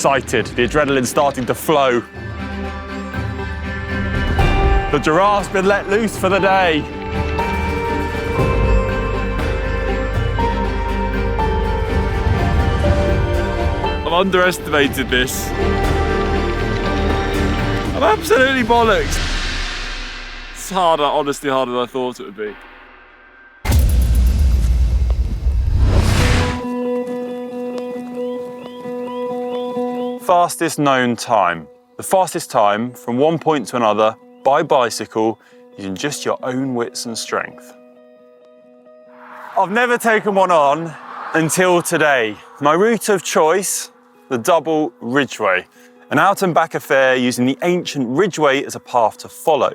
excited. The adrenaline's starting to flow. The giraffe's been let loose for the day. I've underestimated this. I'm absolutely bollocks. It's harder, honestly harder than I thought it would be. Fastest known time. The fastest time from one point to another by bicycle using just your own wits and strength. I've never taken one on until today. My route of choice, the double Ridgeway, an out and back affair using the ancient Ridgeway as a path to follow.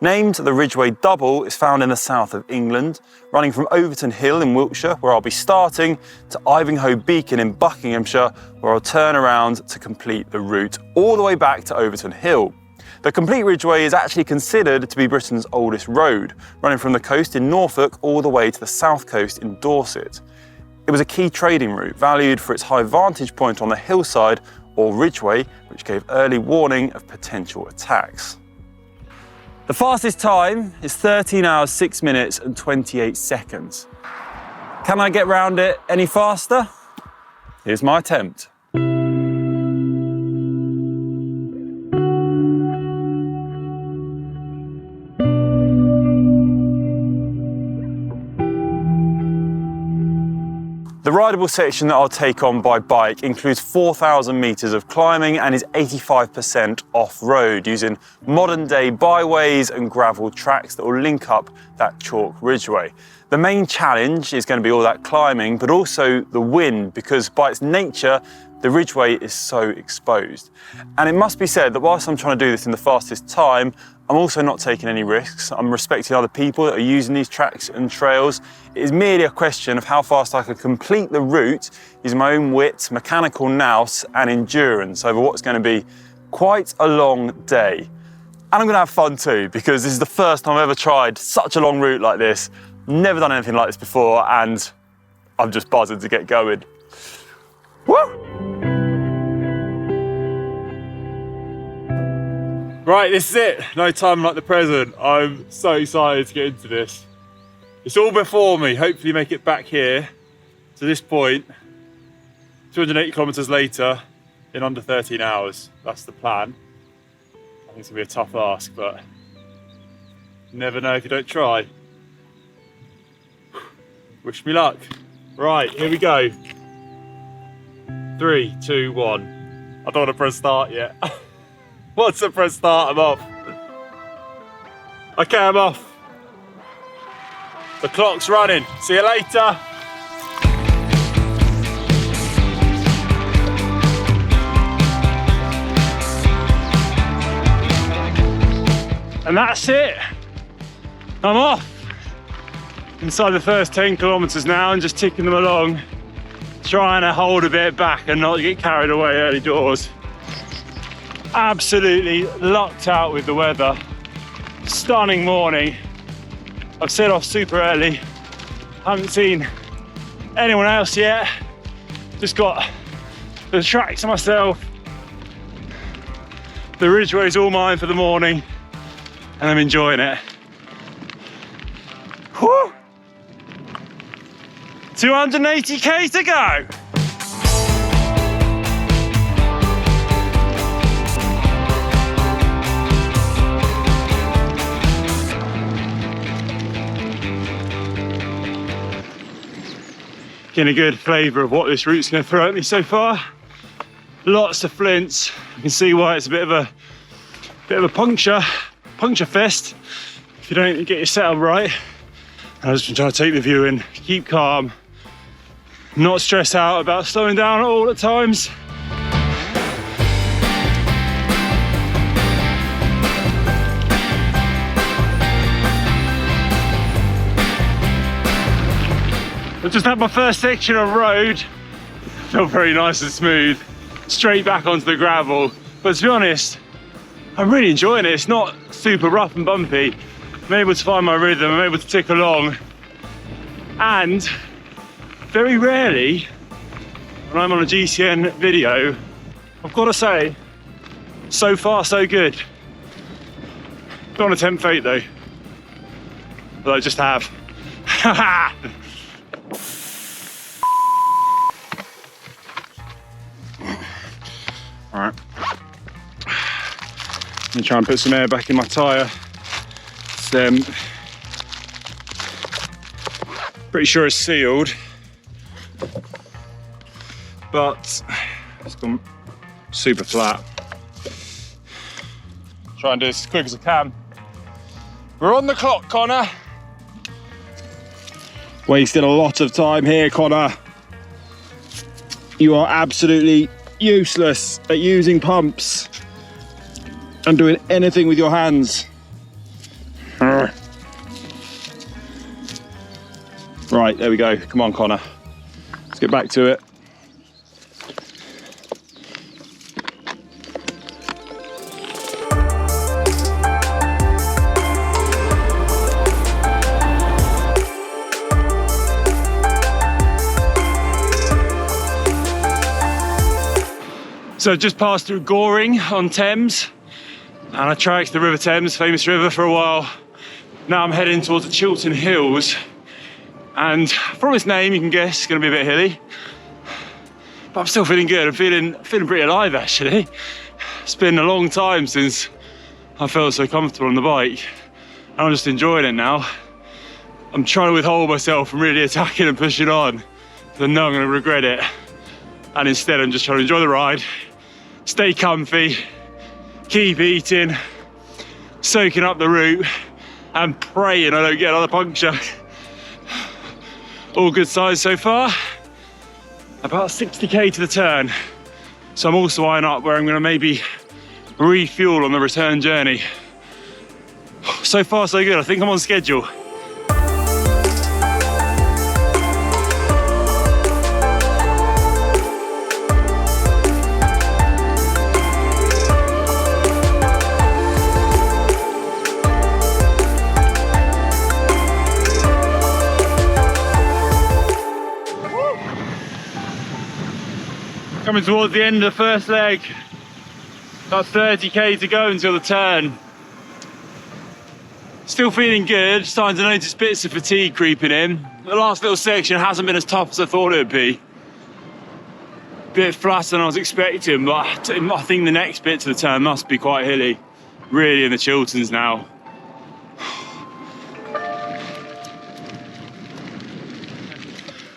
Named the Ridgeway Double, it's found in the south of England, running from Overton Hill in Wiltshire, where I'll be starting, to Ivinghoe Beacon in Buckinghamshire, where I'll turn around to complete the route all the way back to Overton Hill. The complete Ridgeway is actually considered to be Britain's oldest road, running from the coast in Norfolk all the way to the south coast in Dorset. It was a key trading route, valued for its high vantage point on the hillside, or Ridgeway, which gave early warning of potential attacks. The fastest time is 13 hours, 6 minutes and 28 seconds. Can I get round it any faster? Here's my attempt. The rideable section that I'll take on by bike includes 4,000 metres of climbing and is 85% off-road, using modern-day byways and gravel tracks that will link up that chalk Ridgeway. The main challenge is going to be all that climbing, but also the wind, because by its nature, the Ridgeway is so exposed. And it must be said that whilst I'm trying to do this in the fastest time, I'm also not taking any risks. I'm respecting other people that are using these tracks and trails. It is merely a question of how fast I can complete the route using my own wit, mechanical nous and endurance over what's going to be quite a long day. And I'm going to have fun too, because this is the first time I've ever tried such a long route like this. Never done anything like this before, and I'm just buzzing to get going. Woo! Right, this is it. No time like the present. I'm so excited to get into this. It's all before me. Hopefully make it back here to this point, 280 kilometers later in under 13 hours. That's the plan. I think it's gonna be a tough ask, but you never know if you don't try. Wish me luck. Right, here we go. 3, 2, 1. I don't want to press start yet. Once I press start, I'm off. Okay, I'm off. The clock's running. See you later. And that's it. I'm off. Inside the first 10 kilometers now and just ticking them along, trying to hold a bit back and not get carried away early doors. Absolutely lucked out with the weather. Stunning morning. I've set off super early. Haven't seen anyone else yet. Just got the track to myself. The Ridgeway's all mine for the morning, and I'm enjoying it. Whew! 280k to go. Getting a good flavour of what this route's going to throw at me so far. Lots of flints. You can see why it's a bit of a puncture fest if you don't get your setup right. And I've just been trying to take the view in, keep calm, not stress out about slowing down at all at times. I've just had my first section of road. Felt very nice and smooth. Straight back onto the gravel. But to be honest, I'm really enjoying it. It's not super rough and bumpy. I'm able to find my rhythm, I'm able to tick along. And very rarely, when I'm on a GCN video, I've got to say, so far so good. Don't want to tempt fate though, but I just have. All right, I'm gonna try and put some air back in my tyre. It's, pretty sure it's sealed, but it's gone super flat. Try and do this as quick as I can. We're on the clock, Conor. Wasting a lot of time here, Conor. You are absolutely useless at using pumps and doing anything with your hands. Right, there we go. Come on, Conor. Let's get back to it. So I just passed through Goring on Thames, and I tracked the River Thames, famous river, for a while. Now I'm heading towards the Chiltern Hills, and from its name you can guess it's going to be a bit hilly, but I'm still feeling good. I'm feeling pretty alive actually. It's been a long time since I felt so comfortable on the bike, and I'm just enjoying it now. I'm trying to withhold myself from really attacking and pushing on, because I know I'm going to regret it, and instead I'm just trying to enjoy the ride, stay comfy, keep eating, soaking up the route, and praying I don't get another puncture. All good signs so far. About 60k to the turn. So I'm also eyeing up where I'm gonna maybe refuel on the return journey. So far so good, I think I'm on schedule. Coming towards the end of the first leg. About 30k to go until the turn. Still feeling good, starting to notice bits of fatigue creeping in. The last little section hasn't been as tough as I thought it would be. Bit flatter than I was expecting, but I think the next bit to the turn must be quite hilly. Really in the Chilterns now.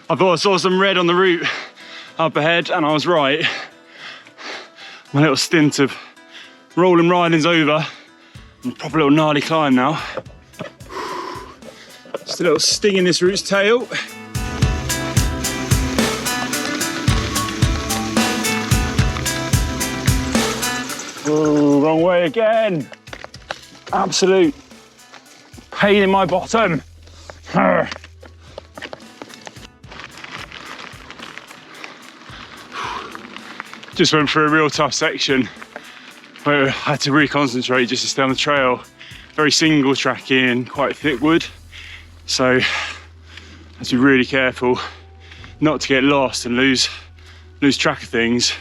I thought I saw some red on the route up ahead, and I was right. My little stint of rolling riding's over. And a proper little gnarly climb now. Just a little sting in this route's tail. Oh, wrong way again. Absolute pain in my bottom. Just went through a real tough section where I had to really concentrate just to stay on the trail. Very single tracking, quite thick wood. So I have to be really careful not to get lost and lose track of things.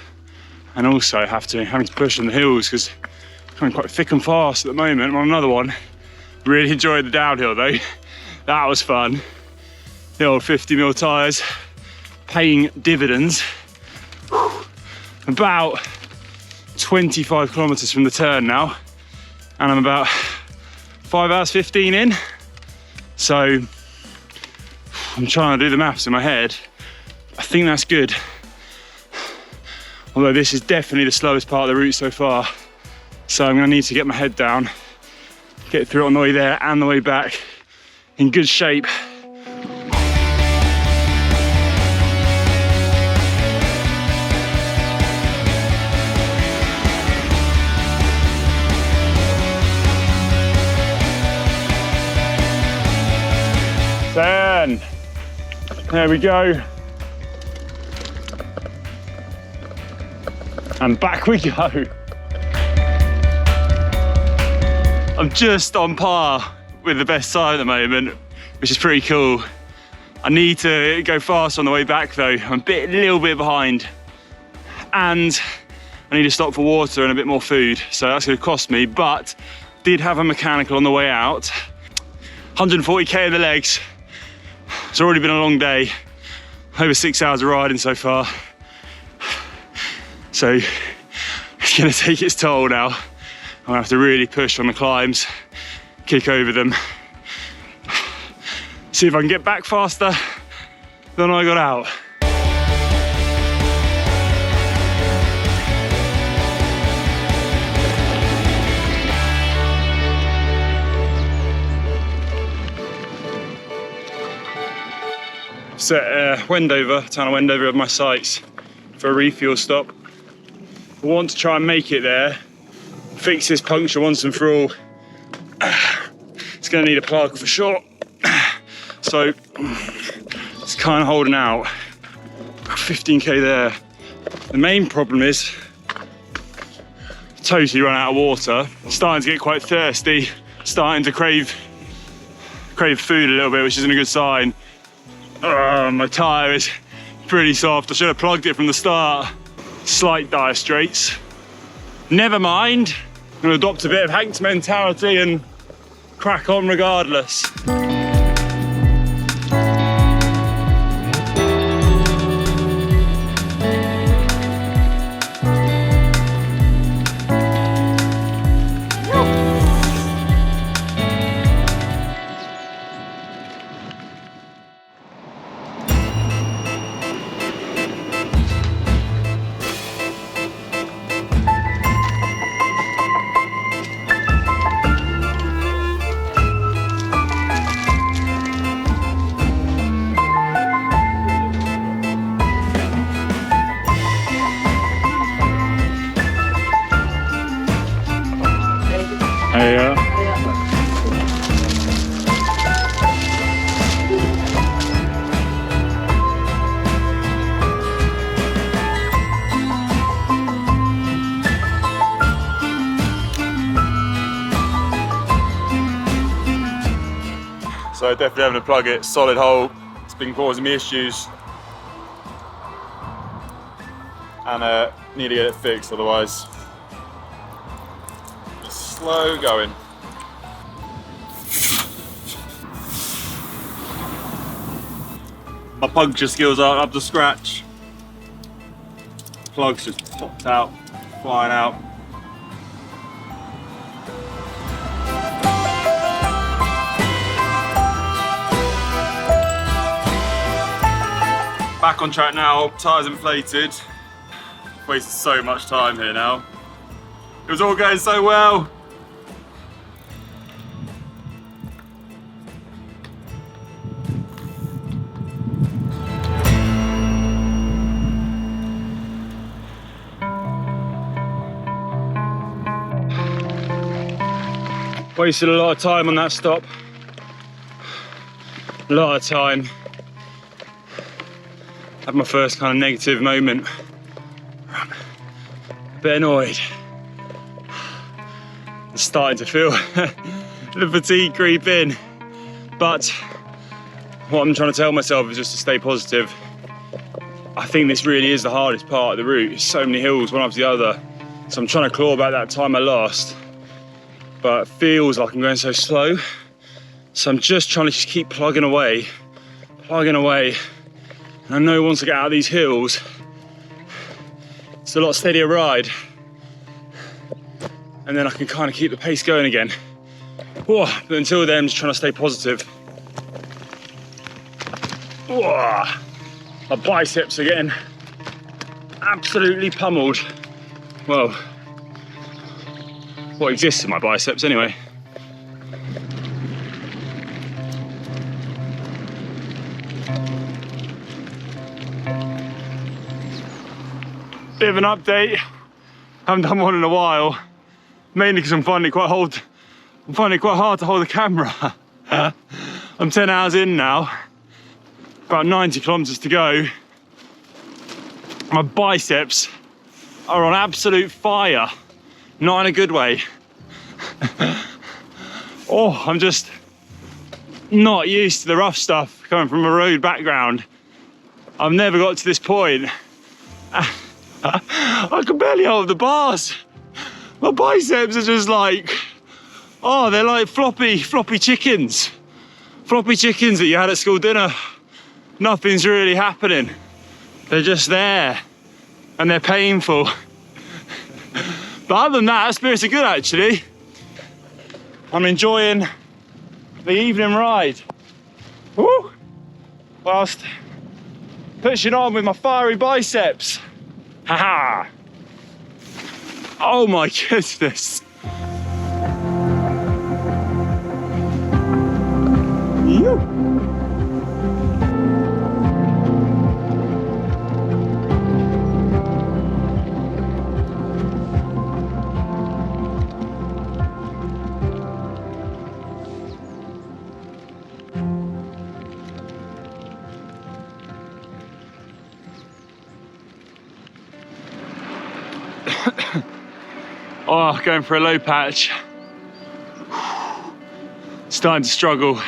And also having to push on the hills because I'm going quite thick and fast at the moment. I'm on another one. Really enjoyed the downhill though. That was fun. The old 50mm tyres paying dividends. About 25 kilometers from the turn now, and I'm about 5 hours 15 in. So I'm trying to do the maths in my head. I think that's good. Although this is definitely the slowest part of the route so far. So I'm gonna need to get my head down, get through it on the way there and the way back in good shape. Then, there we go. And back we go. I'm just on par with the best side at the moment, which is pretty cool. I need to go fast on the way back though. I'm a little bit behind. And I need to stop for water and a bit more food, so that's going to cost me, but did have a mechanical on the way out. 140k in the legs. It's already been a long day, over 6 hours of riding so far, so it's going to take its toll now. I'm going to have to really push on the climbs, kick over them, see if I can get back faster than I got out. Set Wendover, town of Wendover of my sights for a refuel stop. I want to try and make it there, fix this puncture once and for all. It's going to need a plug for sure, so it's kind of holding out. 15k there. The main problem is totally run out of water, starting to get quite thirsty, starting to crave food a little bit, which isn't a good sign. My tyre is pretty soft. I should have plugged it from the start. Slight dire straits. Never mind. I'm going to adopt a bit of Hank's mentality and crack on regardless. So definitely having to plug it, solid hole. It's been causing me issues. And need to get it fixed, otherwise it's slow going. My puncture skills aren't up to scratch. Plug's just popped out, flying out. Back on track now, tyres inflated. Wasted so much time here now. It was all going so well. Wasted a lot of time on that stop. A lot of time. Had my first kind of negative moment. I'm a bit annoyed. I'm starting to feel the fatigue creep in. But what I'm trying to tell myself is just to stay positive. I think this really is the hardest part of the route. There's so many hills, one after the other. So I'm trying to claw back that time I lost. But it feels like I'm going so slow. So I'm just trying to keep plugging away. And I know once I get out of these hills, it's a lot steadier ride. And then I can kind of keep the pace going again. Whoa, but until then, I'm just trying to stay positive. Whoa, my biceps are getting absolutely pummeled. Well, what exists in my biceps anyway. Bit of an update. Haven't done one in a while, mainly because I'm finding it quite hard to hold the camera. I'm 10 hours in now, about 90 kilometers to go. My biceps are on absolute fire, not in a good way. Oh, I'm just not used to the rough stuff coming from a road background. I've never got to this point. I can barely hold the bars. My biceps are just like, oh, they're like floppy chickens. Floppy chickens that you had at school dinner. Nothing's really happening. They're just there and they're painful. But other than that, spirits are good actually. I'm enjoying the evening ride. Woo! Whilst pushing on with my fiery biceps. Haha! Oh my goodness. Yoo. Oh, going for a low patch. Starting to struggle.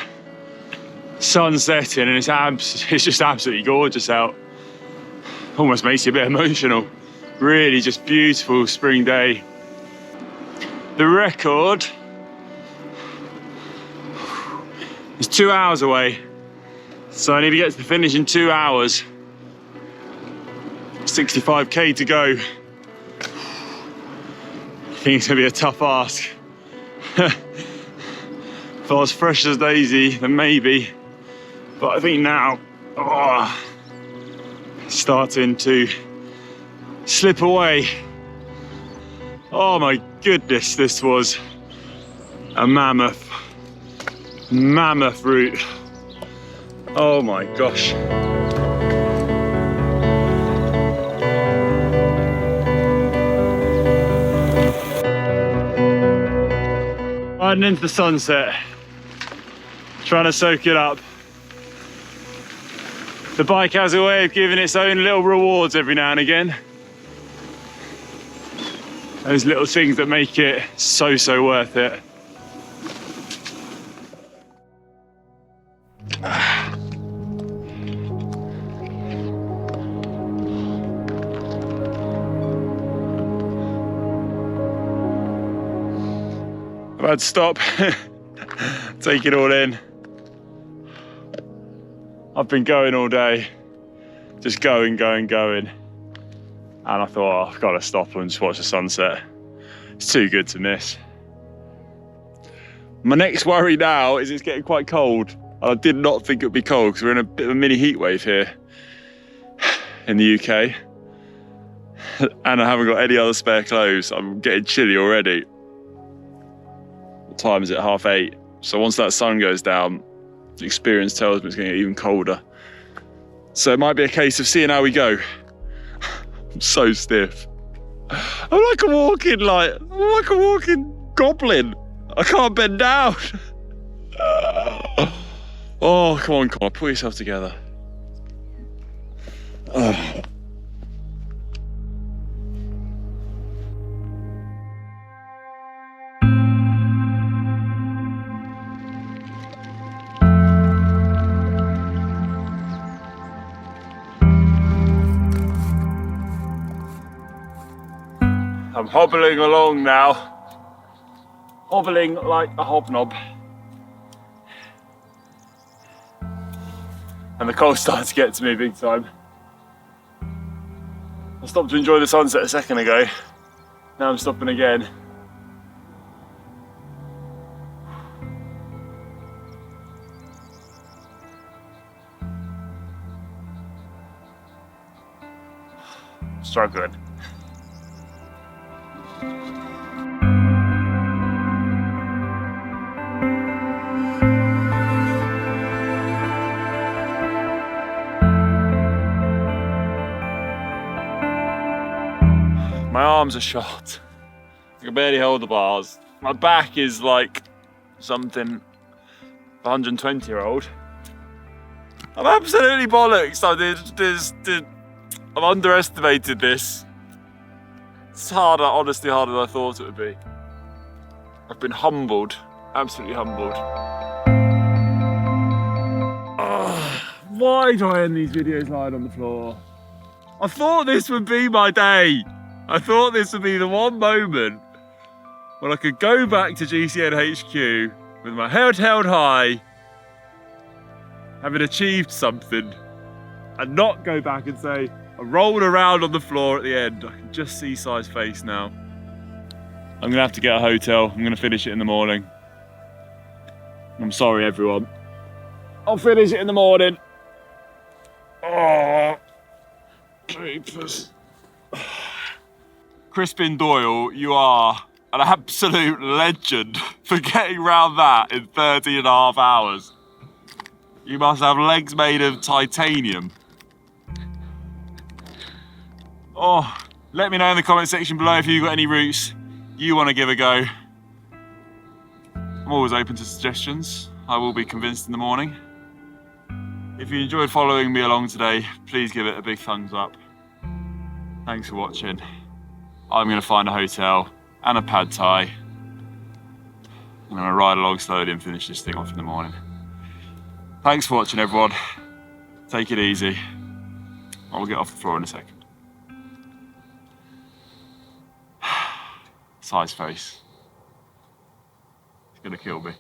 Sun's setting and it's just absolutely gorgeous out. Almost makes you a bit emotional. Really just beautiful spring day. The record is 2 hours away. So I need to get to the finish in 2 hours. 65k to go. I think it's gonna be a tough ask. If I was fresh as daisy, then maybe. But I think now, starting to slip away. Oh my goodness, this was a mammoth route. Oh my gosh. Riding into the sunset, trying to soak it up. The bike has a way of giving its own little rewards every now and again. Those little things that make it so worth it. I've had to stop, take it all in. I've been going all day, just going. And I thought, oh, I've got to stop and just watch the sunset. It's too good to miss. My next worry now is it's getting quite cold. I did not think it would be cold because we're in a bit of a mini heat wave here in the UK. And I haven't got any other spare clothes. I'm getting chilly already. What time is it? 8:30. So once that sun goes down, the experience tells me it's going to get even colder. So it might be a case of seeing how we go. I'm so stiff. I'm like a walking goblin. I can't bend down. Oh, come on, pull yourself together. Oh. I'm hobbling along now, hobbling like a hobnob. And the cold started to get to me big time. I stopped to enjoy the sunset a second ago. Now I'm stopping again. Struggling. My arms are shot. I can barely hold the bars. My back is like something 120-year-old. I'm absolutely bollocks. I've underestimated this. It's harder, honestly harder than I thought it would be. I've been humbled, absolutely humbled. Why do I end these videos lying on the floor? I thought this would be my day. I thought this would be the one moment when I could go back to GCN HQ with my head held high, having achieved something, and not go back and say, I rolled around on the floor at the end. I can just see Sai's face now. I'm gonna have to get a hotel. I'm gonna finish it in the morning. I'm sorry, everyone. I'll finish it in the morning. Oh, papers. Crispin Doyle, you are an absolute legend for getting round that in 30 and a half hours. You must have legs made of titanium. Oh, let me know in the comment section below if you've got any routes you want to give a go. I'm always open to suggestions. I will be convinced in the morning. If you enjoyed following me along today, please give it a big thumbs up. Thanks for watching. I'm going to find a hotel and a pad thai. I'm going to ride along slowly and finish this thing off in the morning. Thanks for watching, everyone. Take it easy. I'll get off the floor in a second. Sai's face. It's going to kill me.